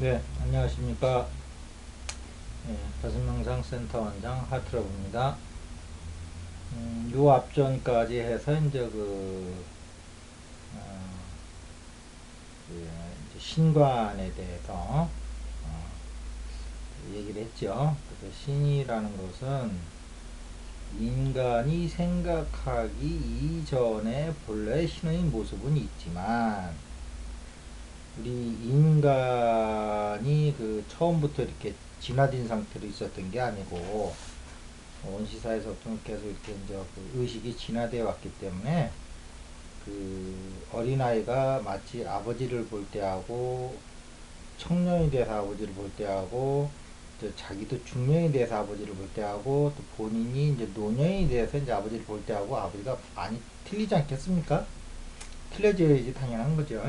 네, 안녕하십니까. 다섯명상센터 원장 하트러브입니다. 요 앞전까지 해서 이제 어, 이제 신관에 대해서 얘기를 했죠. 그래서 신이라는 것은 인간이 생각하기 이전에 본래 신의 모습은 있지만 우리 인간이 처음부터 이렇게 진화된 상태로 있었던 게 아니고 원시사에서부터 계속 이렇게 이제 의식이 진화되어 왔기 때문에 어린아이가 마치 아버지를 볼 때하고 청년이 돼서 아버지를 볼 때하고 또 자기도 중년이 돼서 아버지를 볼 때하고 또 본인이 이제 노년이 돼서 이제 아버지를 볼 때하고 아버지가 많이 틀리지 않겠습니까? 틀려져야지 당연한 거죠.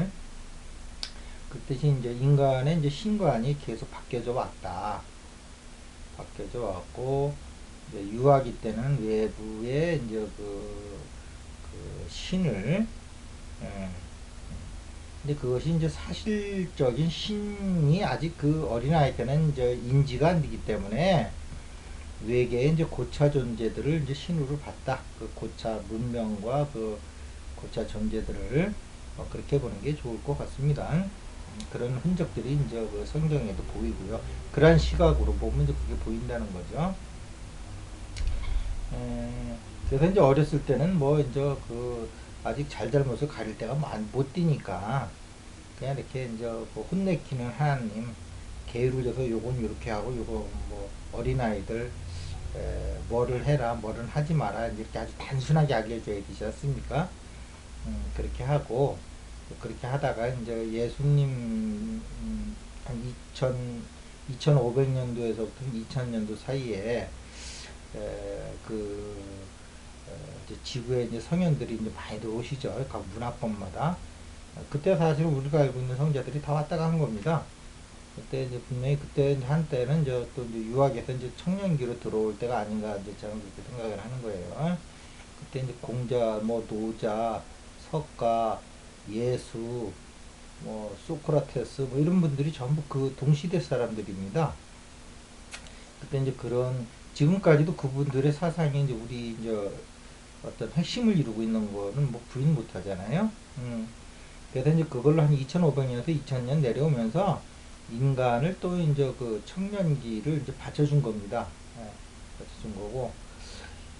그 뜻이 이제 인간의 이제 신관이 계속 바뀌어져 왔다. 바뀌어져 왔고, 이제 유아기 때는 외부에 이제 그 신을, 예. 근데 그것이 이제 사실적인 신이 아직 그 어린아이한테는 이제 인지가 안 되기 때문에 외계의 이제 고차 존재들을 이제 신으로 봤다. 그 고차 문명과 그 고차 존재들을 그렇게 보는 게 좋을 것 같습니다. 그런 흔적들이 이제 그 성경에도 보이고요. 그러한 시각으로 보면 이제 그게 보인다는 거죠. 그래서 이제 어렸을 때는 뭐 이제 아직 잘잘못을 가릴 때가 못 뛰니까 그냥 이렇게 이제 혼내키는 하나님 게으르져서 요건 요렇게 하고 요거 뭐 어린아이들 뭐를 해라 뭐를 하지 마라 이렇게 아주 단순하게 알려줘야 되지 않습니까? 그렇게 하고 그렇게 하다가 이제 예수님 한 2500년도에서부터 2000년도 사이에 그 이제 지구에 이제 성현들이 이제 많이 들어오시죠. 각 문화권마다. 그때 사실 우리가 알고 있는 성자들이 다 왔다가 한 겁니다. 그때 이제 분명히 그때 한때는 이제 또 이제 유학에서 이제 청년기로 들어올 때가 아닌가 이제 저는 그렇게 생각을 하는 거예요. 그때 이제 공자, 뭐 노자, 석가, 예수, 뭐 소크라테스 뭐 이런 분들이 전부 그 동시대 사람들입니다. 그때 이제 그런 지금까지도 그분들의 사상이 이제 우리 이제 어떤 핵심을 이루고 있는 거는 뭐 부인 못 하잖아요. 그래서 이제 그걸로 한 2500년에서 2000년 내려오면서 인간을 또 이제 그 청년기를 이제 받쳐준 겁니다. 예, 받쳐준 거고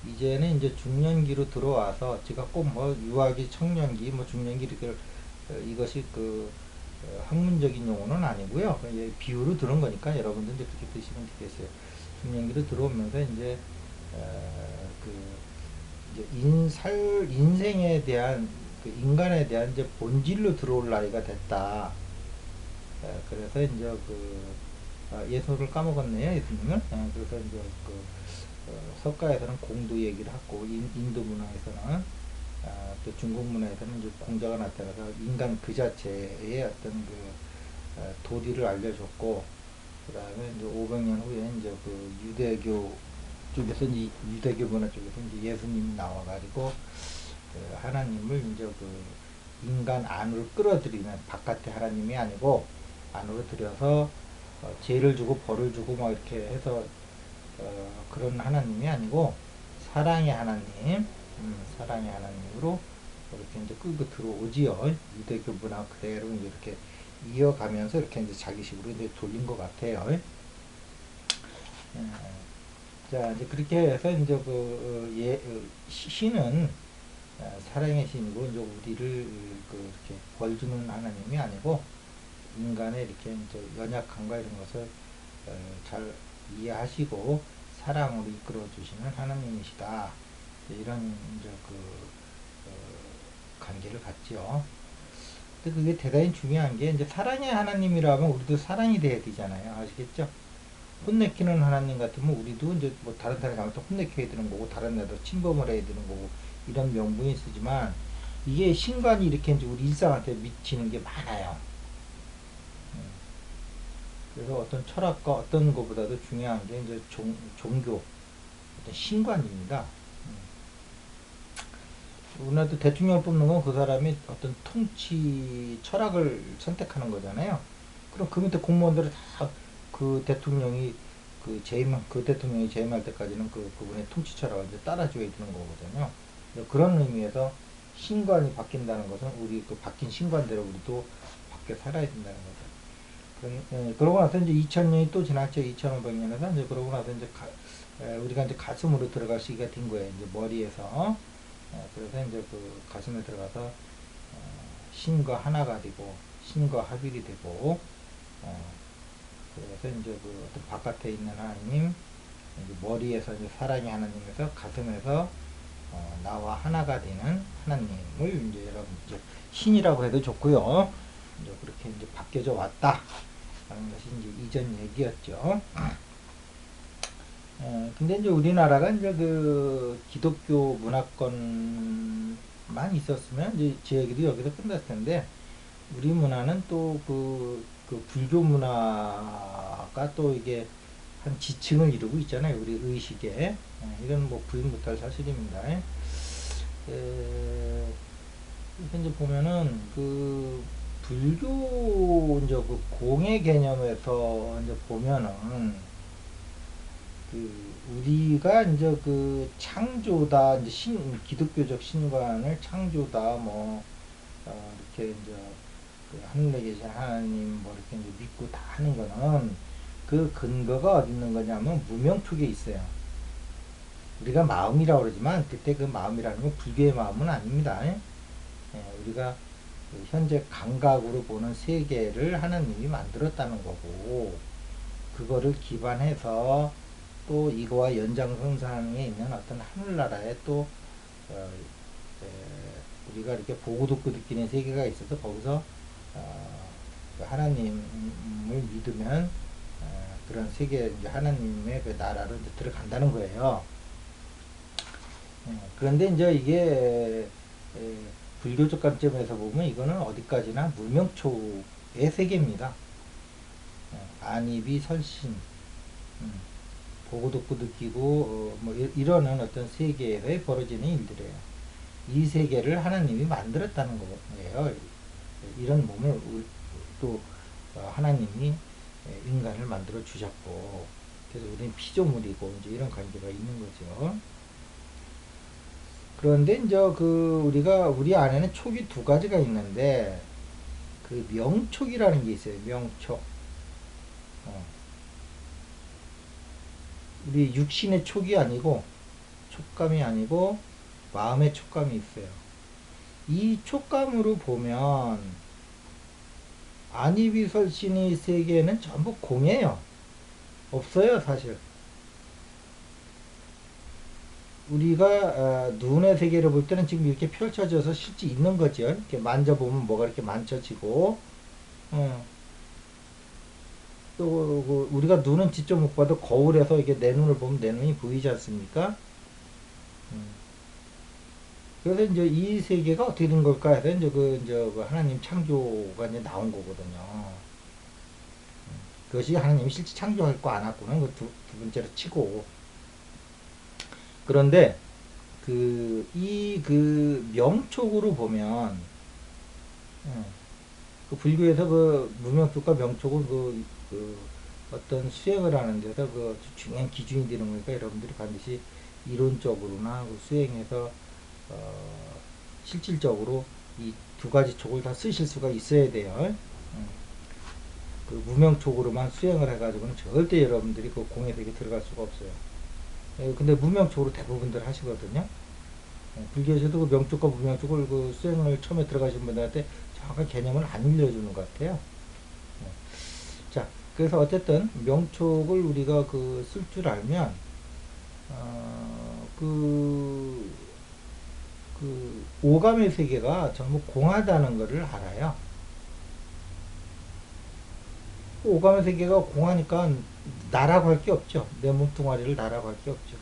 이제는 이제 중년기로 들어와서 제가 꼭 뭐 유아기, 청년기, 뭐 중년기 이렇게 이것이 학문적인 용어는 아니고요. 비유로 들은 거니까 여러분들 이제 그렇게 드시면 되겠어요. 중년기로 들어오면서 이제 그 이제 인생에 대한 그 인간에 대한 이제 본질로 들어올 나이가 됐다. 그래서 이제 예수를 까먹었네요, 예수님은. 그래서 이제 석가에서는 공도 얘기를 하고 인도 문화에서는 또 중국 문화에서는 이제 공자가 나타나서 인간 그 자체의 어떤 도리를 알려줬고 그 다음에 이제 500년 후에 이제 유대교 쪽에서 이제 유대교 문화 쪽에서 이제 예수님이 나와가지고 하나님을 이제 인간 안으로 끌어들이는 바깥의 하나님이 아니고 안으로 들여서 죄를 주고 벌을 주고 막 이렇게 해서 그런 하나님이 아니고 사랑의 하나님, 사랑의 하나님으로 이렇게 이제 끌고 들어오지요. 유대교 문화 그대로 이렇게 이어가면서 이렇게 이제 자기식으로 이제 돌린 것 같아요. 자, 이제 그렇게 해서 이제 신은 사랑의 신이고 이제 우리를 이렇게 벌 주는 하나님이 아니고 인간의 이렇게 이제 연약함과 이런 것을 잘 이해하시고 사랑으로 이끌어 주시는 하나님이시다. 이런 이제 관계를 갖지요. 근데 그게 대단히 중요한 게 이제 사랑의 하나님이라면 우리도 사랑이 돼야 되잖아요. 아시겠죠? 혼내키는 하나님 같으면 우리도 이제 뭐 다른 사람이 가면 또 혼내켜야 되는 거고 다른 애도 침범을 해야 되는 거고 이런 명분이 있지만 이게 신관이 이렇게 이제 우리 일상한테 미치는 게 많아요. 그래서 어떤 철학과 어떤 것보다도 중요한 게 이제 종교, 어떤 신관입니다. 우리나라도 대통령을 뽑는 건 그 사람이 어떤 통치 철학을 선택하는 거잖아요. 그럼 그 밑에 공무원들은 다 그 대통령이 그 대통령이 재임할 때까지는 그 부분의 통치처라고 이제 따라줘야 되는 거거든요. 그런 의미에서 신관이 바뀐다는 것은 우리 그 바뀐 신관대로 우리도 바뀌어 살아야 된다는 거죠. 그러고 나서 이제 2000년이 또 지났죠. 2500년에서 이제 그러고 나서 이제 우리가 이제 가슴으로 들어갈 시기가 된 거예요. 이제 머리에서. 그래서 이제 그 가슴에 들어가서 신과 하나가 되고 신과 합일이 되고 그래서 이제 그 어떤 바깥에 있는 하나님, 이제 머리에서 이제 사랑의 하나님에서 가슴에서 나와 하나가 되는 하나님을 이제 여러분 이제 신이라고 해도 좋고요. 이제 그렇게 이제 바뀌어져 왔다. 라는 것이 이제 이전 얘기였죠. 근데 이제 우리나라가 이제 그 기독교 문화권만 있었으면 이제 제 얘기도 여기서 끝났을 텐데, 우리 문화는 또 그 불교 문화가 또 이게 한 지층을 이루고 있잖아요. 우리 의식에. 이건 뭐 부인 못할 사실입니다. 그래서 이제 보면은 그 불교 이제 그 공의 개념에서 이제 보면은 그 우리가 이제 그 창조다 이제 기독교적 신관을 창조다 뭐 이렇게 이제 그 하늘에 계신 하나님 뭐 이렇게 이제 믿고 다 하는 거는 그 근거가 어디 있는 거냐면 무명촉에 있어요. 우리가 마음이라고 그러지만 그때 그 마음이라는 건 불교의 마음은 아닙니다. 우리가 그 현재 감각으로 보는 세계를 하나님이 만들었다는 거고, 그거를 기반해서 또 이거와 연장선상에 있는 어떤 하늘나라에 또 우리가 이렇게 보고 듣고 느끼는 세계가 있어서 거기서 그 하나님을 믿으면 그런 세계 이제 하나님의 그 나라로 이제 들어간다는 거예요. 그런데 이제 이게 불교적 관점에서 보면 이거는 어디까지나 무명초의 세계입니다. 안입이 설신, 보고 듣고 느끼고 뭐 이러는 어떤 세계에 벌어지는 일들이에요. 이 세계를 하나님이 만들었다는 거예요. 이런 몸을 또 하나님이 인간을 만들어 주셨고, 그래서 우리는 피조물이고 이제 이런 관계가 있는 거죠. 그런데 이제 그 우리 안에는 촉이 두 가지가 있는데, 그 명촉이라는 게 있어요. 명촉. 우리 육신의 촉이 아니고, 촉감이 아니고 마음의 촉감이 있어요. 이 촉감으로 보면 안이비설신의 세계는 전부 공이에요. 없어요, 사실. 우리가 눈의 세계를 볼 때는 지금 이렇게 펼쳐져서 실제 있는 거죠. 이렇게 만져보면 뭐가 이렇게 만져지고, 또 우리가 눈은 직접 못 봐도 거울에서 이게 내 눈을 보면 내 눈이 보이지 않습니까? 그래서 이제 이 세계가 어떻게 된 걸까 해서 이제 그 하나님 창조가 이제 나온 거거든요. 그것이 하나님이 실제 창조할 거 안 왔고는 그 두 번째로 치고. 그런데 그 명촉으로 보면, 그 불교에서 그 무명촉과 명촉은 그 어떤 수행을 하는 데서 그 중요한 기준이 되는 거니까 여러분들이 반드시 이론적으로나 그 수행해서 실질적으로 이 두 가지 촉을 다 쓰실 수가 있어야 돼요. 그 무명촉으로만 수행을 해가지고는 절대 여러분들이 그 공의 세계에 들어갈 수가 없어요. 근데 무명촉으로 대부분들 하시거든요. 불교에서도 그 명촉과 무명촉을 그 수행을 처음에 들어가신 분들한테 정확한 개념을 안 일러주는 것 같아요. 자, 그래서 어쨌든 명촉을 우리가 그 쓸 줄 알면 그 오감의 세계가 전부 공하다는 것을 알아요. 오감의 세계가 공하니까 나라고 할 게 없죠. 내 몸뚱아리를 나라고 할 게 없죠.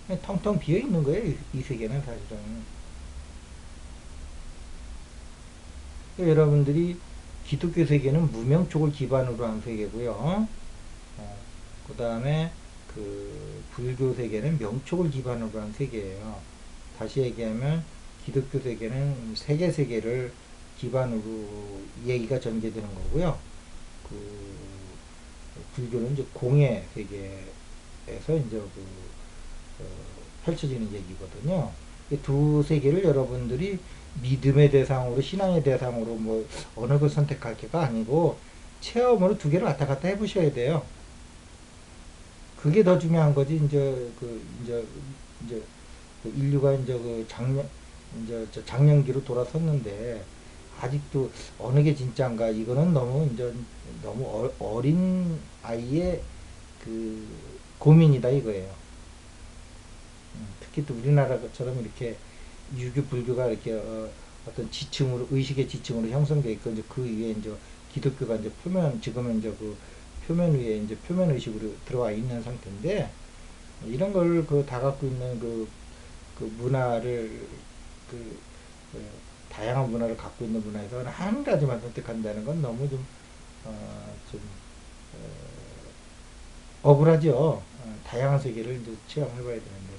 그냥 텅텅 비어 있는 거예요. 이 세계는 사실은. 여러분들이 기독교 세계는 무명촉을 기반으로 한 세계고요. 그 다음에 그 불교 세계는 명촉을 기반으로 한 세계예요. 다시 얘기하면 기독교 세계는 세계 세계를 기반으로 얘기가 전개되는 거고요. 그 불교는 이제 공의 세계에서 이제 어, 펼쳐지는 얘기거든요. 이 두 세계를 여러분들이 믿음의 대상으로, 신앙의 대상으로 뭐 어느 걸 선택할 게가 아니고 체험으로 두 개를 왔다 갔다 해보셔야 돼요. 그게 더 중요한 거지. 이제 그 인류가 이제 그 작년기로 돌아섰는데 아직도 어느 게 진짜인가, 이거는 너무 이제 너무 어린 아이의 그 고민이다 이거예요. 특히 또 우리나라처럼 이렇게 유교 불교가 이렇게 어떤 지층으로, 의식의 지층으로 형성되어 있고, 이제 그 위에 이제 기독교가 이제 지금은 이제 그 표면 위에 이제 표면 의식으로 들어와 있는 상태인데, 이런 걸 그 다 갖고 있는 그 문화를, 그, 그 다양한 문화를 갖고 있는 문화에서 한 가지만 선택한다는 건 너무 좀 억울하죠. 다양한 세계를 이제 체험해봐야 되는데.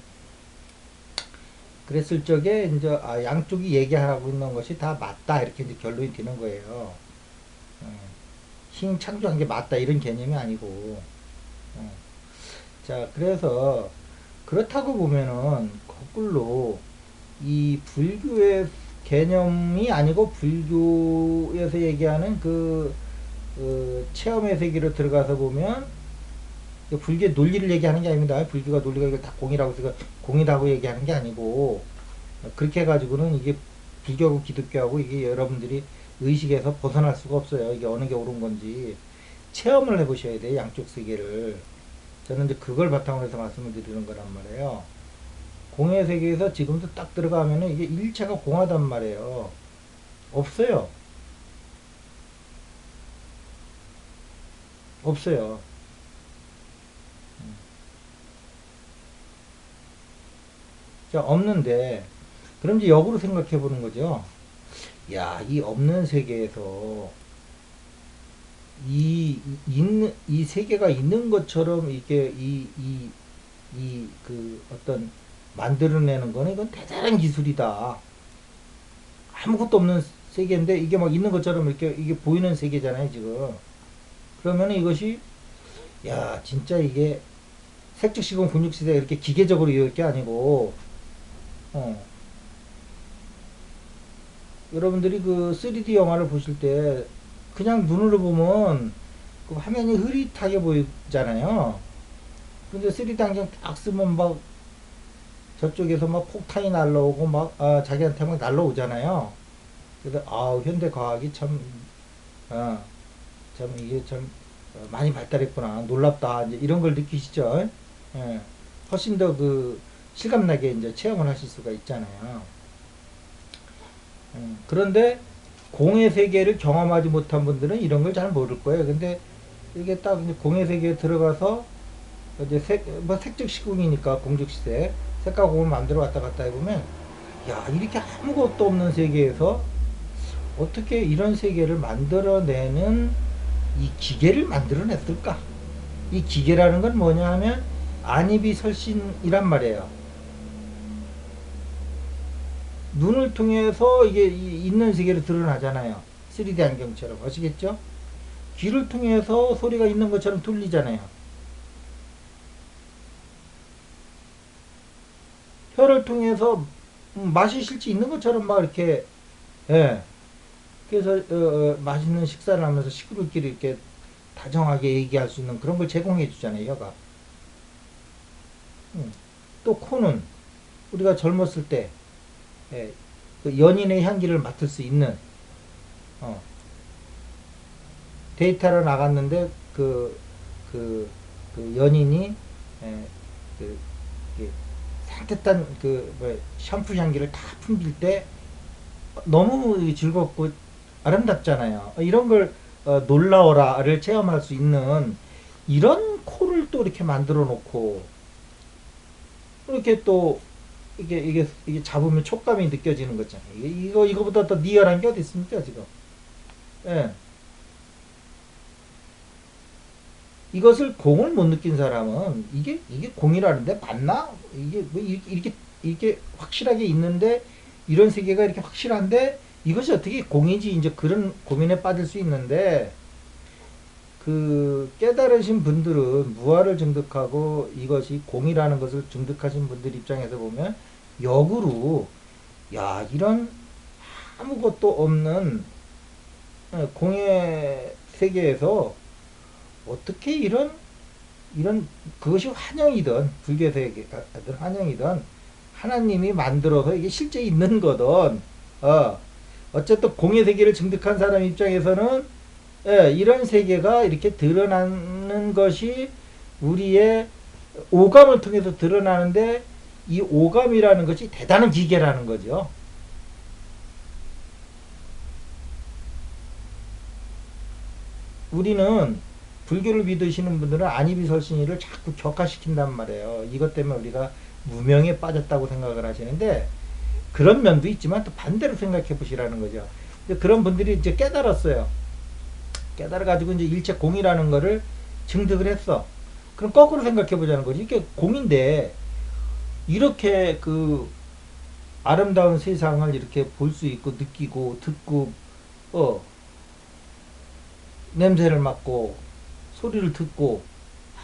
그랬을 적에 이제 양쪽이 얘기하고 있는 것이 다 맞다 이렇게 이제 결론이 되는 거예요. 신 창조한 게 맞다 이런 개념이 아니고. 자, 그래서 그렇다고 보면은 거꾸로 이 불교의 개념이 아니고 불교에서 얘기하는 체험의 세계로 들어가서 보면 불교의 논리를 얘기하는 게 아닙니다. 불교가 논리가 이거 다 공이라고 해서 공이라고 얘기하는 게 아니고, 그렇게 해가지고는 이게 불교하고 기독교하고 이게 여러분들이 의식에서 벗어날 수가 없어요. 이게 어느 게 옳은 건지 체험을 해보셔야 돼요. 양쪽 세계를. 저는 이제 그걸 바탕으로 해서 말씀을 드리는 거란 말이에요. 공의 세계에서 지금도 딱 들어가면은 이게 일체가 공하단 말이에요. 없어요. 없어요. 자, 없는데, 그럼 이제 역으로 생각해 보는 거죠. 야, 이 없는 세계에서 이 세계가 있는 것처럼 이게 그 어떤 만들어내는 거는 이건 대단한 기술이다. 아무것도 없는 세계인데 이게 막 있는 것처럼 이렇게 이게 보이는 세계잖아요, 지금. 그러면 이것이, 야, 진짜 이게 색즉 시공 군육 시대 이렇게 기계적으로 이럴 게 아니고, 어, 여러분들이 그 3D 영화를 보실 때 그냥 눈으로 보면 그 화면이 흐릿하게 보이잖아요. 근데 3D 안경 딱 쓰면 막 저쪽에서 막 폭탄이 날라오고 막 자기한테 막 날라오잖아요. 그래서 현대 과학이 참, 아, 참 이게 참 많이 발달했구나, 놀랍다, 이제 이런 걸 느끼시죠? 예. 훨씬 더 그 실감나게 이제 체험을 하실 수가 있잖아요. 그런데 공의 세계를 경험하지 못한 분들은 이런 걸 잘 모를 거예요. 근데 이게 딱 이제 공의 세계에 들어가서 이제 색즉 시공이니까 공즉시대 색과 공을 만들어 왔다 갔다 해보면, 야, 이렇게 아무것도 없는 세계에서 어떻게 이런 세계를 만들어내는 이 기계를 만들어냈을까? 이 기계라는 건 뭐냐 하면 안입이 설신이란 말이에요. 눈을 통해서 이게 있는 세계로 드러나잖아요. 3D 안경처럼. 아시겠죠? 귀를 통해서 소리가 있는 것처럼 들리잖아요. 혀를 통해서 맛이 실제 있는 것처럼 막 이렇게, 예. 그래서 맛있는 식사를 하면서 식구들끼리 이렇게 다정하게 얘기할 수 있는 그런 걸 제공해 주잖아요, 혀가. 또 코는 우리가 젊었을 때, 예, 그 연인의 향기를 맡을 수 있는, 어, 데이터로 나갔는데 그 연인이, 예, 그, 그 산뜻한 샴푸 향기를 다 풍길 때 너무 즐겁고 아름답잖아요. 이런 걸 놀라워라를 체험할 수 있는 이런 코를 또 이렇게 만들어 놓고, 이렇게 또 이게 잡으면 촉감이 느껴지는 거잖아요. 이거보다 더 리얼한 게 어디 있습니까, 지금? 예. 이것을 공을 못 느낀 사람은 이게 공이라는데 맞나? 이게 뭐 이렇게 확실하게 있는데, 이런 세계가 이렇게 확실한데 이것이 어떻게 공이지 이제 그런 고민에 빠질 수 있는데 그 깨달으신 분들은 무아를 증득하고 이것이 공이라는 것을 증득하신 분들 입장에서 보면 역으로 야 이런 아무것도 없는 공의 세계에서 어떻게 이런 그것이 환영이든 불교 세계든 환영이든 하나님이 만들어서 이게 실제 있는 거든 어쨌든 공의 세계를 증득한 사람 입장에서는 이런 세계가 이렇게 드러나는 것이 우리의 오감을 통해서 드러나는데 이 오감이라는 것이 대단한 기계라는 거죠. 우리는 불교를 믿으시는 분들은 안이비설신이를 자꾸 격화시킨단 말이에요. 이것 때문에 우리가 무명에 빠졌다고 생각을 하시는데 그런 면도 있지만 또 반대로 생각해 보시라는 거죠. 그런 분들이 이제 깨달았어요. 깨달아가지고 이제 일체 공이라는 거를 증득을 했어. 그럼 거꾸로 생각해 보자는 거지. 이게 공인데 이렇게 그 아름다운 세상을 이렇게 볼 수 있고 느끼고 듣고 냄새를 맡고 소리를 듣고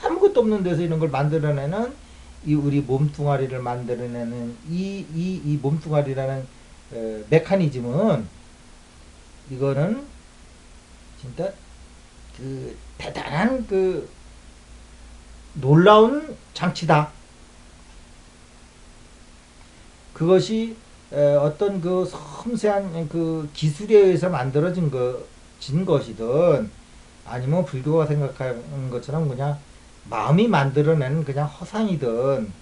아무것도 없는 데서 이런 걸 만들어내는 이 우리 몸뚱아리를 만들어내는 이 몸뚱아리라는 메커니즘은 이거는 진짜 그 대단한 그 놀라운 장치다. 그것이 어떤 그 섬세한 그 기술에 의해서 만들어진 것이든 아니면 불교가 생각하는 것처럼 그냥 마음이 만들어내는 그냥 허상이든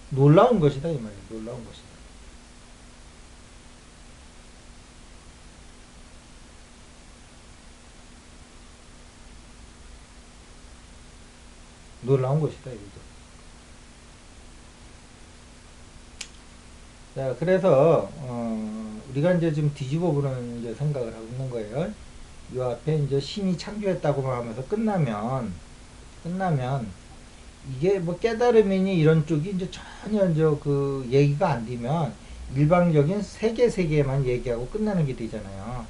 놀라운 것이다 이 말이에요. 놀라운 것이다. 놀라운 것이다 이거죠. 자, 그래서 우리가 이제 좀 뒤집어 보는 이제 생각을 하고 있는 거예요. 이 앞에 이제 신이 창조했다고 하면서 끝나면 이게 뭐 깨달음이니 이런 쪽이 이제 전혀 이제 그 얘기가 안 되면 일방적인 세계만 얘기하고 끝나는 게 되잖아요.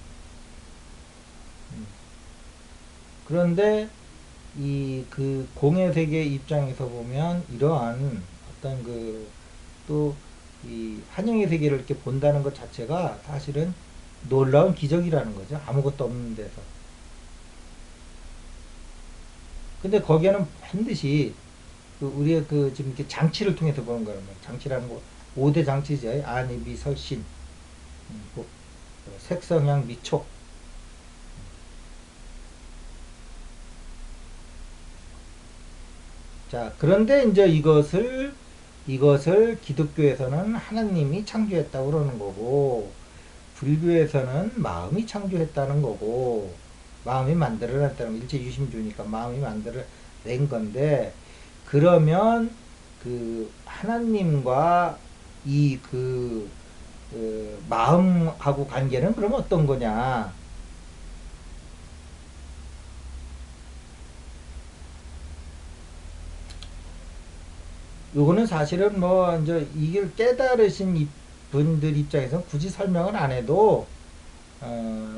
그런데 이 그 공의 세계 입장에서 보면 이러한 어떤 그 또 이 환영의 세계를 이렇게 본다는 것 자체가 사실은 놀라운 기적이라는 거죠. 아무것도 없는 데서. 근데 거기에는 반드시 그 우리의 그 지금 이렇게 장치를 통해서 보는 거예요. 장치라는 거 5대 장치죠. 안이비 설신, 뭐, 색성향 미촉. 자, 그런데 이제 이것을 기독교에서는 하나님이 창조했다고 그러는 거고, 불교에서는 마음이 창조했다는 거고, 마음이 만들어냈다는 거, 일체 유심주니까 마음이 만들어낸 건데, 그러면 그 하나님과 그 마음하고 관계는 그럼 어떤 거냐? 요거는 사실은 뭐 이제 이걸 깨달으신 분들 입장에서 굳이 설명을 안 해도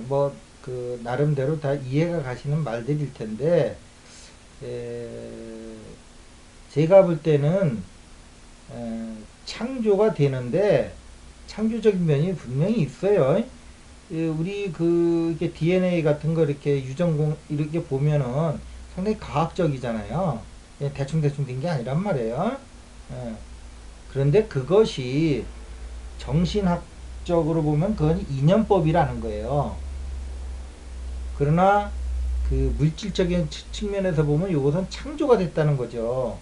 뭐 그 나름대로 다 이해가 가시는 말들일 텐데 제가 볼 때는 창조가 되는데 창조적인 면이 분명히 있어요. 우리 그 이렇게 DNA 같은 거 이렇게 유전공 이렇게 보면은 상당히 과학적이잖아요. 대충 된 게 아니란 말이에요. 예. 그런데 그것이 정신학적으로 보면 그건 인연법이라는 거예요. 그러나 그 물질적인 측면에서 보면 이것은 창조가 됐다는 거죠.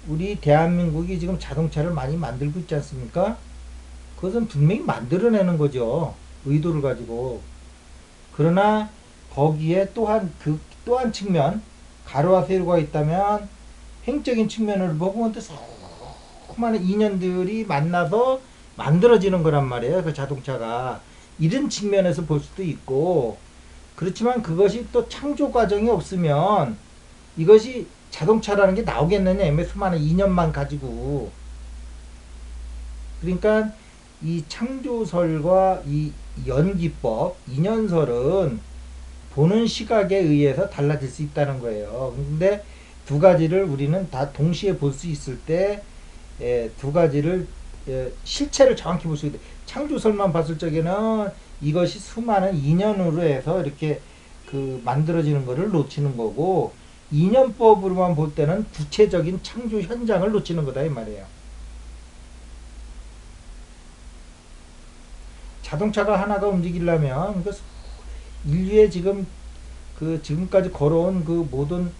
우리 대한민국이 지금 자동차를 많이 만들고 있지 않습니까? 그것은 분명히 만들어내는 거죠. 의도를 가지고. 그러나 거기에 또한 측면, 가로와 세로가 있다면 행적인 측면을 보고 또 수많은 인연들이 만나서 만들어지는 거란 말이에요. 그 자동차가. 이런 측면에서 볼 수도 있고, 그렇지만 그것이 또 창조 과정이 없으면 이것이 자동차라는 게 나오겠느냐, 수많은 인연만 가지고. 그러니까 이 창조설과 이 연기법, 인연설은 보는 시각에 의해서 달라질 수 있다는 거예요. 근데 두 가지를 우리는 다 동시에 볼 수 있을 때, 두 가지를 실체를 정확히 볼 수 있다. 창조설만 봤을 적에는 이것이 수많은 인연으로 해서 이렇게 그 만들어지는 것을 놓치는 거고, 인연법으로만 볼 때는 구체적인 창조 현장을 놓치는 거다 이 말이에요. 자동차가 하나가 움직이려면 그 인류의 지금 그 지금까지 걸어온 그 모든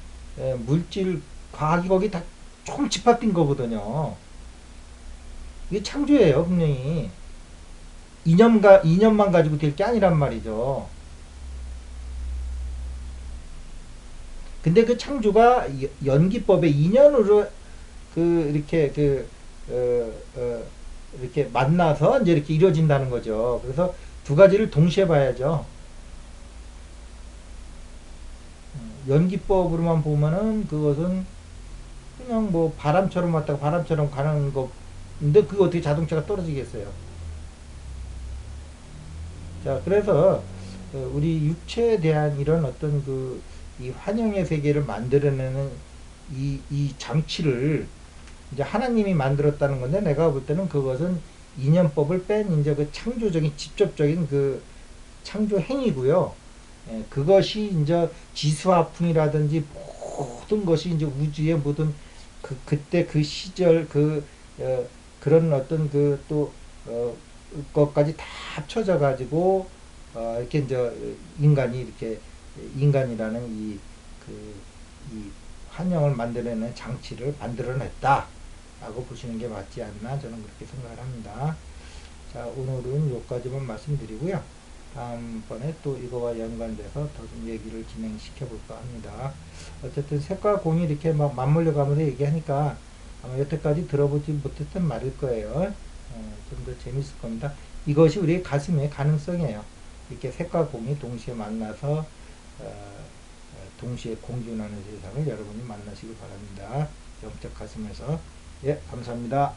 물질 과학이 거기 다 총 집합된 거거든요. 이게 창조예요, 분명히. 이념만 가지고 될 게 아니란 말이죠. 근데 그 창조가 연기법의 인연으로 그 이렇게 이렇게 만나서 이제 이렇게 이루어진다는 거죠. 그래서 두 가지를 동시에 봐야죠. 연기법으로만 보면은 그것은 그냥 뭐 바람처럼 왔다가 바람처럼 가는 건데 그거 어떻게 자동차가 떨어지겠어요. 자, 그래서 우리 육체에 대한 이런 어떤 이 환영의 세계를 만들어내는 이 장치를 이제 하나님이 만들었다는 건데 내가 볼 때는 그것은 인연법을 뺀 이제 그 창조적인 직접적인 그 창조 행위고요. 그것이 이제 지수화풍이라든지 모든 것이 이제 우주의 모든 그때 그 시절 그런 어떤 것까지 다 합쳐져 가지고 이렇게 이제 인간이 이렇게 인간이라는 이 환영을 만들어내는 장치를 만들어냈다라고 보시는 게 맞지 않나 저는 그렇게 생각을 합니다. 자, 오늘은 여기까지만 말씀드리고요. 다음번에 또 이거와 연관돼서 더 좀 얘기를 진행시켜 볼까 합니다. 어쨌든 색과 공이 이렇게 막 맞물려 가면서 얘기하니까 아마 여태까지 들어보지 못했던 말일 거예요. 좀 더 재밌을 겁니다. 이것이 우리의 가슴의 가능성이에요. 이렇게 색과 공이 동시에 만나서 동시에 공존하는 세상을 여러분이 만나시길 바랍니다. 영적 가슴에서. 예, 감사합니다.